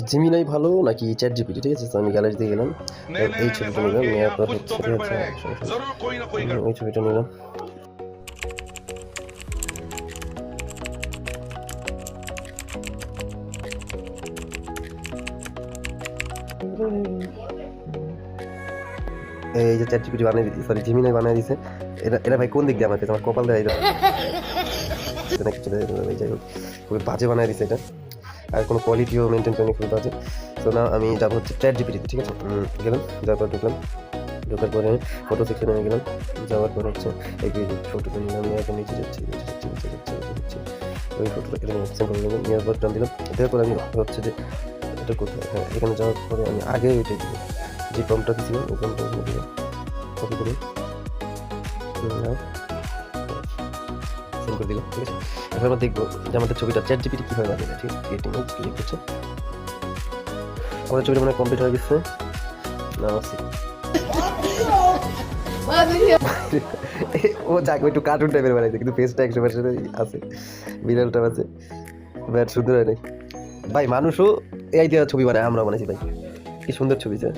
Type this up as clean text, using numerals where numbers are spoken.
Gemini ভালো নাকি chat GPT? ঠিক আছে, তো আমি গ্যালারি দিয়ে গেলাম, नहीं नहीं এই नहीं ছবিটা जरूर নিলাম, कि নেওয়ার आप পর खुद হচ্ছে तो ঠিক फिर আছে बने जरूर कोई ना कोई कर ওই ছবিটা নিলাম। এই যে চ্যাট জিপিটি বানিয়ে দিচ্ছে, সরি জেমিনাই বানিয়ে দিছে। এরা এরা ভাই কোন দিক দিয়ে আমার পেয়েছে? আমার কপাল দেয় নাকি চলে যাই হোক, খুবই বাজে বানিয়ে দিছে এটা, আর কোনো কোয়ালিটিও মেনটেন করেনি, খুবই বাজে। তো না আমি যাবো হচ্ছে চ্যাট জিপিটিতে, ঠিক আছে। গেলাম, যাওয়ার পর ঢুকলাম, ঢোকার পরে ফটো সেকশনে গেলাম, যাওয়ার পর হচ্ছে এই ফটোটা নিলাম, নেওয়ার পর নিচে যাচ্ছি ওই ফটোটা এখানে সেন্ড করে নিলাম, নেওয়ার পর টান দিলাম। দেওয়ার পর আমি হচ্ছে যে এটা কোথায়, হ্যাঁ এখানে যাওয়ার পরে আমি আগে ওইটাই দিব, যে প্রম্পটটা দিয়েছিলাম ওই প্রম্পটটা এখানে দিলাম, কপি করে সেন্ড করে দিলাম, ঠিক আছে। এখন আমরা দেখবো যে আমাদের ছবিটা চ্যাট জিপিটি কীভাবে বানিয়ে দেয়, ঠিক আছে। ক্রিয়েটিং ক্লিক করছে, আমাদের ছবিটা মানে কমপ্লিট হয়ে গেছে। না ও যাক একটু কার্টুন টাইপের বানাইছে, কিন্তু ফেসটা 100% আছে, বিড়ালটা আছে, ব্যাট সুন্দর হয় নাই ভাই। মানুষও এই দিয়ে ছবি বানায়, আমরা বানাইছি ভাই, কি সুন্দর ছবি স্যার।